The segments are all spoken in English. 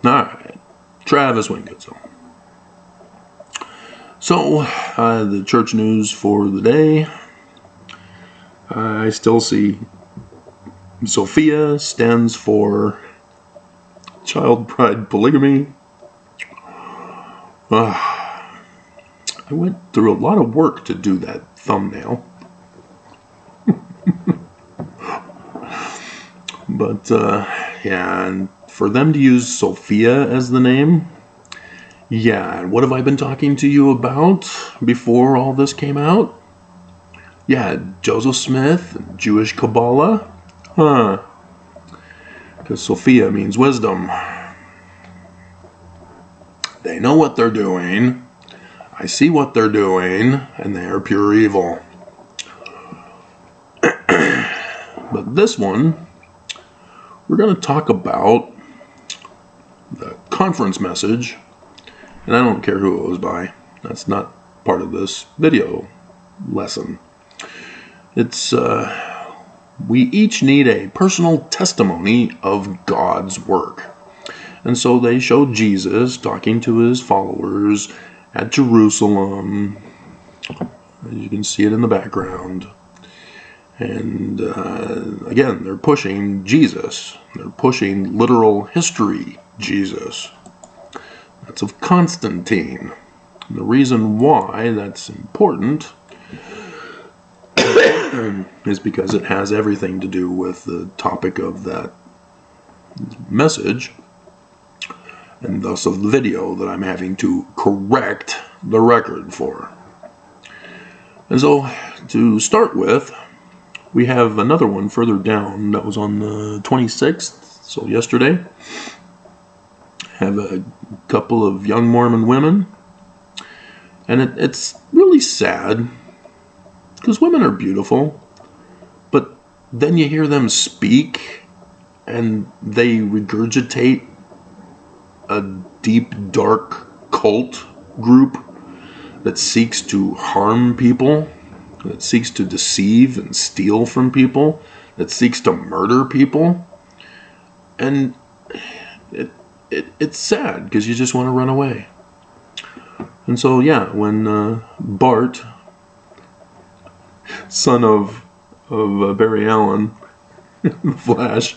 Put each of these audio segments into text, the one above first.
Alright, Travis Winkitzel. So, the church news for the day. I still see Sophia stands for child bride polygamy. I went through a lot of work to do that thumbnail. But, yeah, and for them to use Sophia as the name, yeah, and what have I been talking to you about before all this came out? Yeah, Joseph Smith, Jewish Kabbalah, because Sophia means wisdom. They know what they're doing, I see what they're doing, and they are pure evil. But this one, we're going to talk about the conference message, and I don't care who it was by. That's not part of this video lesson. It's, we each need a personal testimony of God's work. And so they showed Jesus talking to his followers at Jerusalem. You can see it in the background. And again, they're pushing Jesus. They're pushing literal history Jesus. That's of Constantine. And the reason why that's important is because it has everything to do with the topic of that message, and thus of the video that I'm having to correct the record for. And so, to start with, we have another one further down that was on the 26th, so yesterday. Have a couple of young Mormon women, and it's really sad because women are beautiful, but then you hear them speak and they regurgitate a deep, dark cult group that seeks to harm people, that seeks to deceive and steal from people, that seeks to murder people. And it's sad because you just want to run away. And so, yeah, when Bart, son of Barry Allen, The Flash,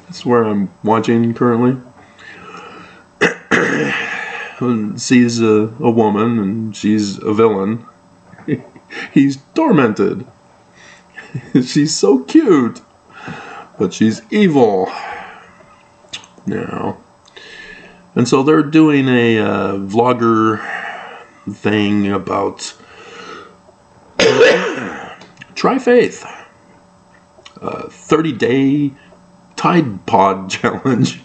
that's where I'm watching currently, sees a woman and she's a villain, he's tormented. She's so cute, but she's evil now. And so they're doing a vlogger thing about try faith, 30-day Tide Pod challenge.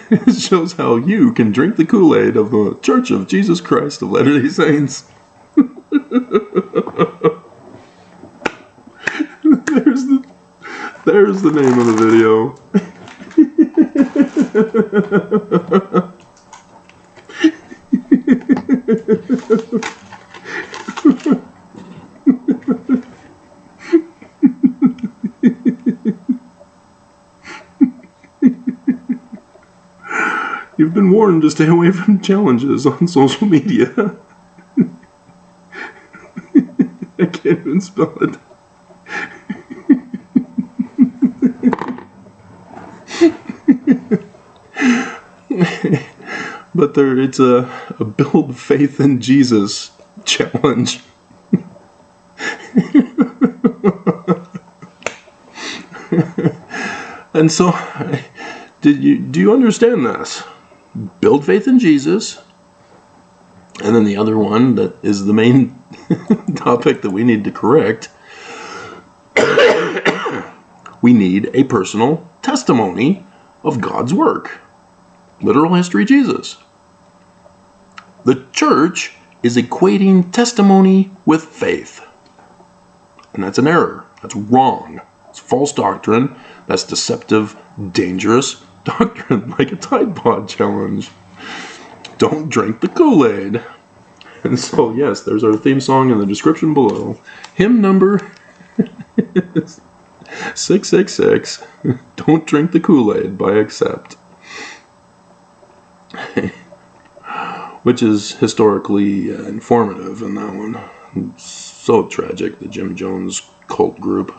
It shows how you can drink the Koolaid of the Church of Jesus Christ of Latter-day Saints. There's the name of the video. You've been warned to stay away from challenges on social media. I can't even spell it. But it's a build faith in Jesus challenge. And so, do you understand this? Build faith in Jesus, and then the other one that is the main topic that we need to correct. We need a personal testimony of God's work. Literal history Jesus. The church is equating testimony with faith. And that's an error. That's wrong. It's false doctrine. That's deceptive, dangerous doctrine, like a Tide Pod challenge. Don't drink the Kool-Aid. And so, yes, there's our theme song in the description below. Hymn number 666. Don't drink the Kool-Aid by accept. Which is historically informative in that one. It's so tragic, the Jim Jones cult group.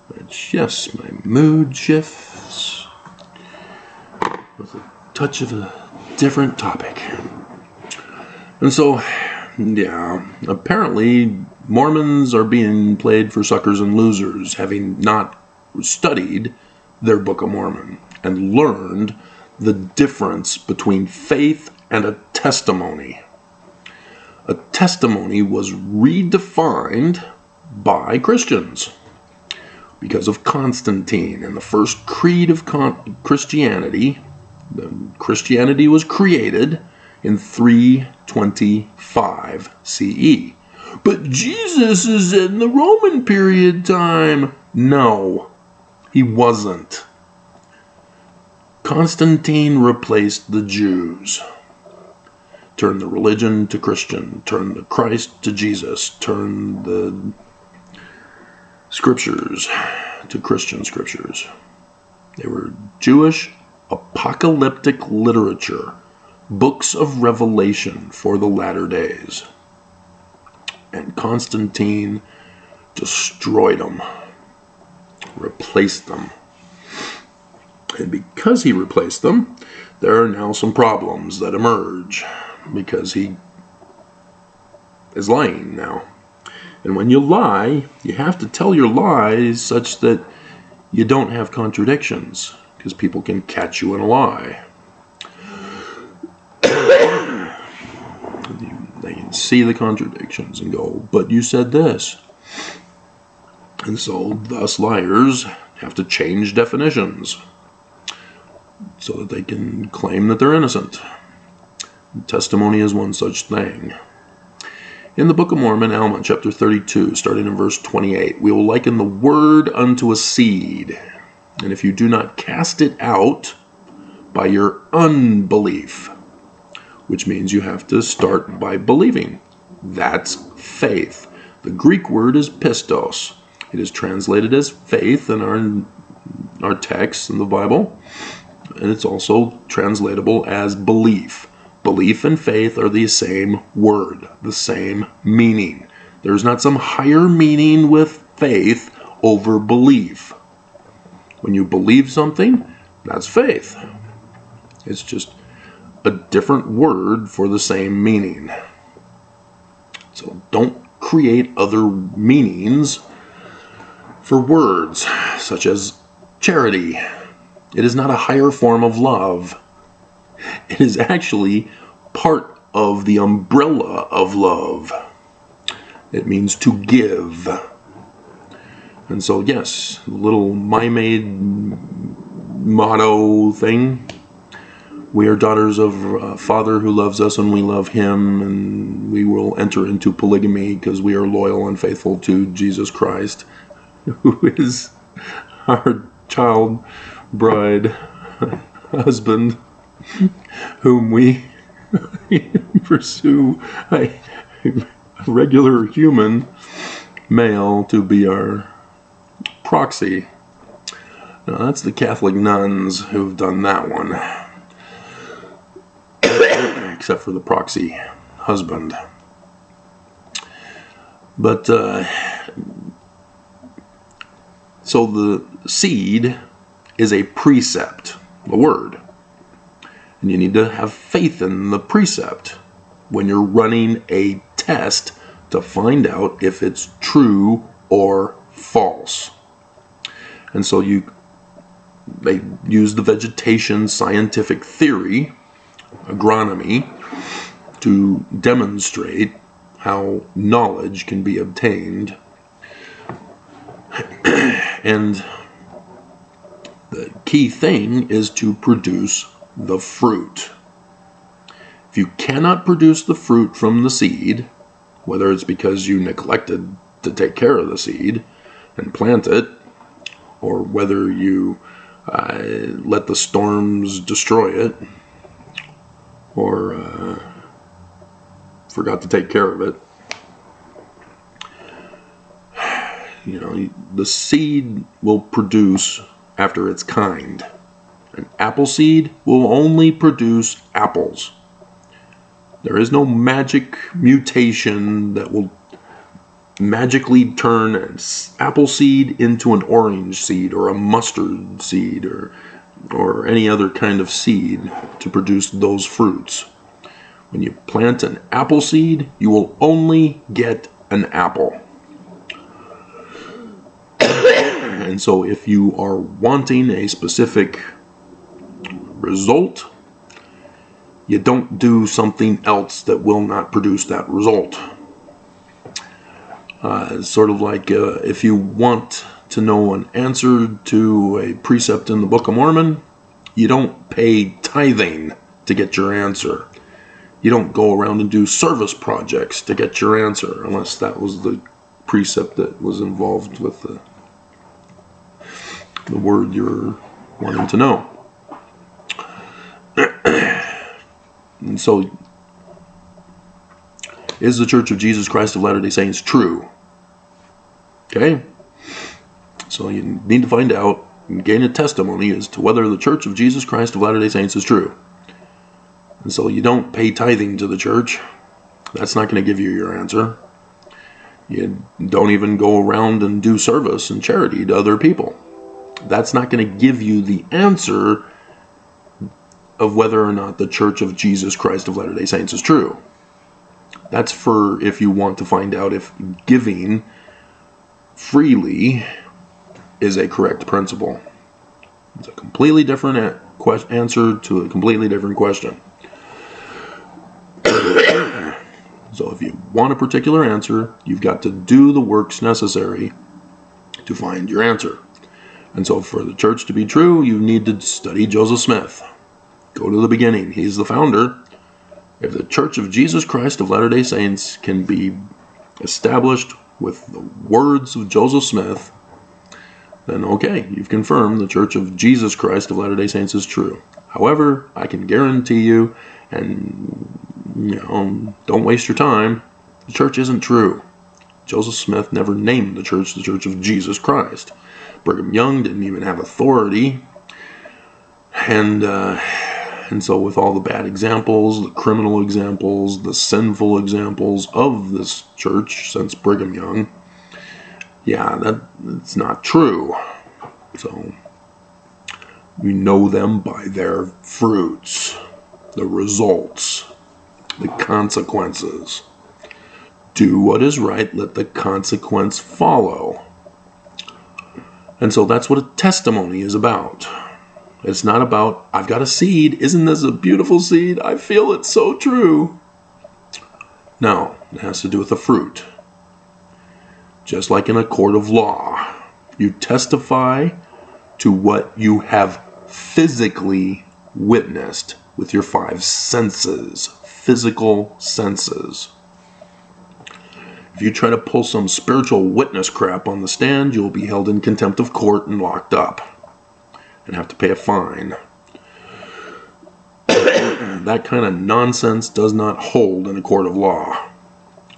But yes, my mood shifts with a touch of a different topic. And so, yeah, apparently Mormons are being played for suckers and losers, having not studied their Book of Mormon and learned the difference between faith and a testimony. A testimony was redefined by Christians because of Constantine and the first creed of Christianity. Christianity was created in 325 CE. But Jesus is in the Roman period time. No, he wasn't. Constantine replaced the Jews. Turned the religion to Christian. Turned the Christ to Jesus. Turned the scriptures to Christian scriptures. They were Jewish apocalyptic literature. Books of Revelation for the latter days. And Constantine destroyed them. Replaced them. And because he replaced them, there are now some problems that emerge because he is lying now. And when you lie, you have to tell your lies such that you don't have contradictions, because people can catch you in a lie. They can see the contradictions and go, but you said this. And so, thus, liars have to change definitions so that they can claim that they're innocent. Testimony is one such thing. In the Book of Mormon, Alma, chapter 32, starting in verse 28, we will liken the word unto a seed, and if you do not cast it out by your unbelief, which means you have to start by believing. That's faith. The Greek word is pistos. It is translated as faith in our text in the Bible, and it's also translatable as belief. Belief and faith are the same word, the same meaning. There's not some higher meaning with faith over belief. When you believe something, that's faith. It's just a different word for the same meaning. So don't create other meanings for words, such as charity. It is not a higher form of love. It is actually part of the umbrella of love. It means to give. And so, yes, the little my-made motto thing. We are daughters of a Father who loves us and we love Him, and we will enter into polygamy because we are loyal and faithful to Jesus Christ, who is our child, bride, husband, whom we pursue a regular human male to be our proxy. Now that's the Catholic nuns who've done that one, except for the proxy husband. But so the seed is a precept, a word. And you need to have faith in the precept when you're running a test to find out if it's true or false. And so they use the vegetation scientific theory, agronomy, to demonstrate how knowledge can be obtained. And the key thing is to produce the fruit. If you cannot produce the fruit from the seed, whether it's because you neglected to take care of the seed and plant it, or whether you let the storms destroy it, or forgot to take care of it, the seed will produce after its kind. An apple seed will only produce apples. There is no magic mutation that will magically turn an apple seed into an orange seed or a mustard seed or any other kind of seed to produce those fruits. When you plant an apple seed, you will only get an apple. And so if you are wanting a specific result, you don't do something else that will not produce that result. It's sort of like if you want to know an answer to a precept in the Book of Mormon, you don't pay tithing to get your answer. You don't go around and do service projects to get your answer, unless that was the precept that was involved with the word you're wanting to know. And so, is the Church of Jesus Christ of Latter-day Saints true? Okay? So you need to find out and gain a testimony as to whether the Church of Jesus Christ of Latter-day Saints is true. And so you don't pay tithing to the church. That's not going to give you your answer. You don't even go around and do service and charity to other people. That's not going to give you the answer of whether or not the Church of Jesus Christ of Latter-day Saints is true. That's for if you want to find out if giving freely is a correct principle. It's a completely different answer to a completely different question. So if you want a particular answer, you've got to do the works necessary to find your answer. And so for the church to be true, you need to study Joseph Smith. Go to the beginning. He's the founder. If the Church of Jesus Christ of Latter-day Saints can be established with the words of Joseph Smith, then okay, you've confirmed the Church of Jesus Christ of Latter-day Saints is true. However, I can guarantee you, and don't waste your time, the church isn't true. Joseph Smith never named the Church of Jesus Christ. Brigham Young didn't even have authority. And so with all the bad examples, the criminal examples, the sinful examples of this church since Brigham Young, that's not true. So we know them by their fruits, the results, the consequences. Do what is right, let the consequence follow. And so that's what a testimony is about. It's not about, I've got a seed, isn't this a beautiful seed? I feel it's so true. No, it has to do with the fruit. Just like in a court of law, you testify to what you have physically witnessed with your 5 senses, physical senses. If you try to pull some spiritual witness crap on the stand, you'll be held in contempt of court and locked up and have to pay a fine. That kind of nonsense does not hold in a court of law.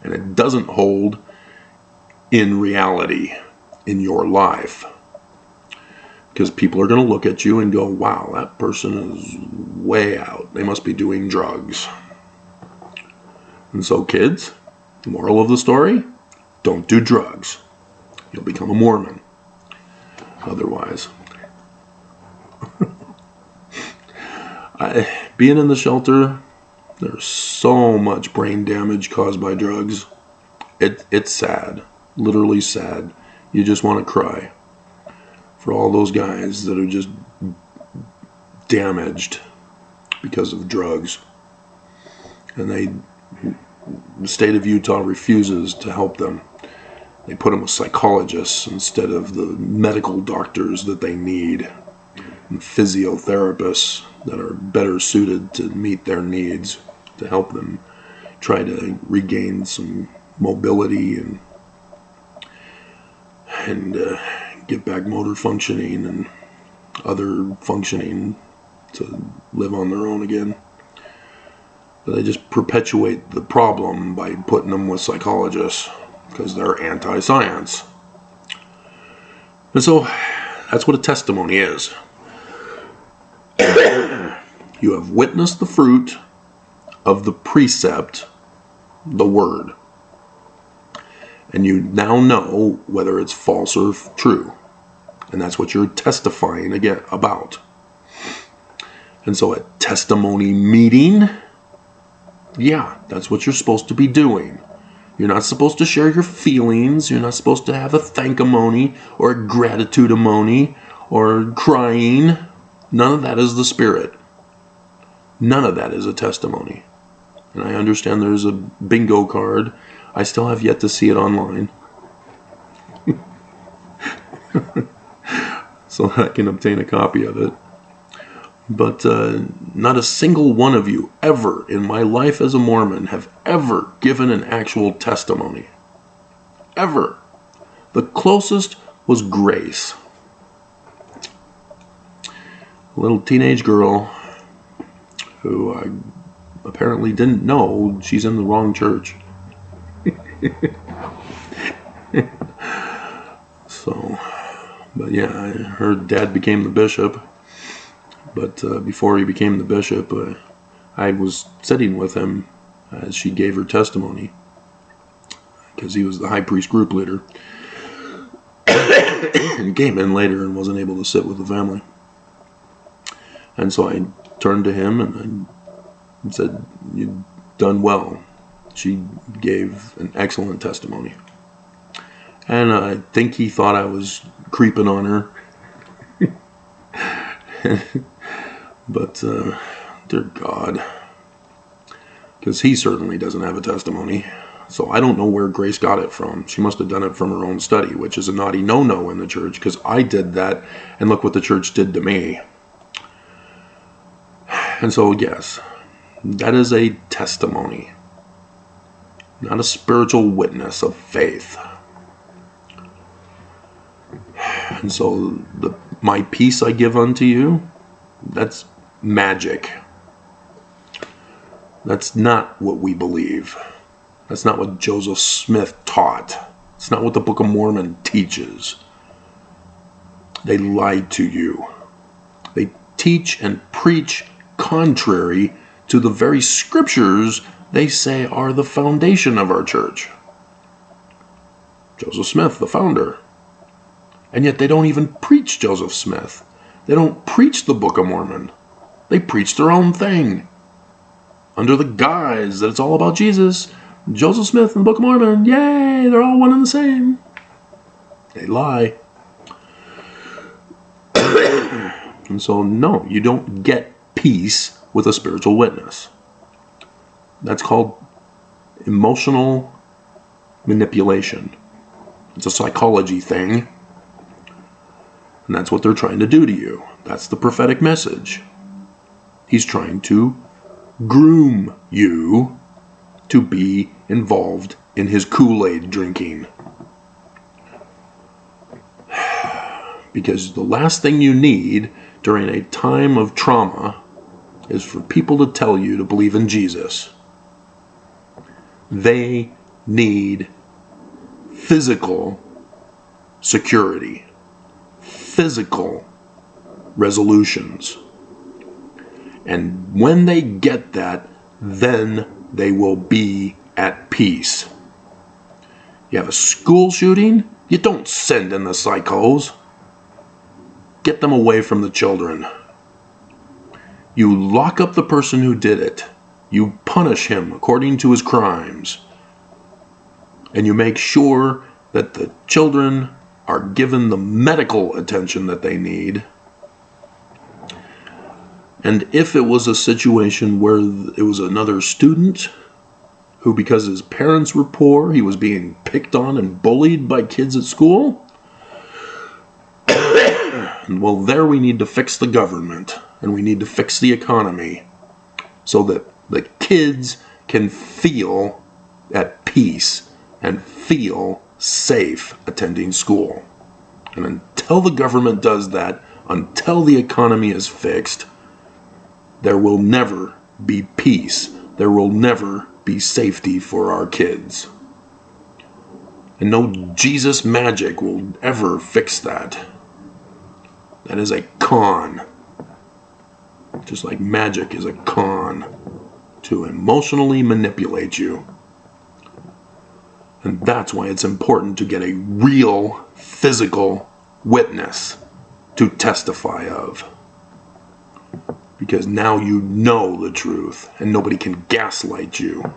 And it doesn't hold in reality, in your life. Because people are going to look at you and go, wow, that person is way out. They must be doing drugs. And so kids, the moral of the story, don't do drugs. You'll become a Mormon. Otherwise. Being in the shelter, there's so much brain damage caused by drugs. It's sad. Literally sad. You just want to cry for all those guys that are just damaged because of drugs. And the state of Utah refuses to help them. They put them with psychologists instead of the medical doctors that they need, and physiotherapists that are better suited to meet their needs, to help them try to regain some mobility and get back motor functioning and other functioning to live on their own again. But they just perpetuate the problem by putting them with psychologists because they're anti-science. And so that's what a testimony is. You have witnessed the fruit of the precept, the word. And you now know whether it's false or true. And that's what you're testifying again about. And so a testimony meeting, yeah, that's what you're supposed to be doing. You're not supposed to share your feelings. You're not supposed to have a thankamony or a gratitude-amony or crying. None of that is the spirit. None of that is a testimony. And I understand there's a bingo card. I still have yet to see it online. So I can obtain a copy of it. But not a single one of you ever in my life as a Mormon have ever given an actual testimony. Ever. The closest was Grace. A little teenage girl who I apparently didn't know she's in the wrong church. So, but yeah, her dad became the bishop. But before he became the bishop, I was sitting with him as she gave her testimony, because he was the high priest group leader, and came in later and wasn't able to sit with the family. And so I turned to him and I said, "You've done well." She gave an excellent testimony. And I think he thought I was creeping on her. But, dear God, because he certainly doesn't have a testimony. So I don't know where Grace got it from. She must have done it from her own study, which is a naughty no-no in the church, because I did that, and look what the church did to me. And so, yes, that is a testimony, not a spiritual witness of faith. And so my peace I give unto you, that's magic. That's not what we believe. That's not what Joseph Smith taught. It's not what the Book of Mormon teaches. They lied to you. They teach and preach contrary to the very scriptures they say are the foundation of our church. Joseph Smith, the founder. And yet they don't even preach Joseph Smith. They don't preach the Book of Mormon. They preach their own thing. Under the guise that it's all about Jesus. Joseph Smith and the Book of Mormon, yay, they're all one and the same. They lie. And so, no, you don't get peace with a spiritual witness. That's called emotional manipulation. It's a psychology thing. And that's what they're trying to do to you. That's the prophetic message. He's trying to groom you to be involved in his Koolaid drinking. Because the last thing you need during a time of trauma is for people to tell you to believe in Jesus. They need physical security, physical resolutions. And when they get that, then they will be at peace. You have a school shooting, you don't send in the psychos. Get them away from the children. You lock up the person who did it. You punish him according to his crimes. And you make sure that the children are given the medical attention that they need. And if it was a situation where it was another student who, because his parents were poor, he was being picked on and bullied by kids at school, well, there we need to fix the government and we need to fix the economy so that the kids can feel at peace and feel safe attending school. And until the government does that, until the economy is fixed, there will never be peace. There will never be safety for our kids. And no Jesus magic will ever fix that. That is a con. Just like magic is a con to emotionally manipulate you. And that's why it's important to get a real physical witness to testify of. Because now you know the truth and nobody can gaslight you.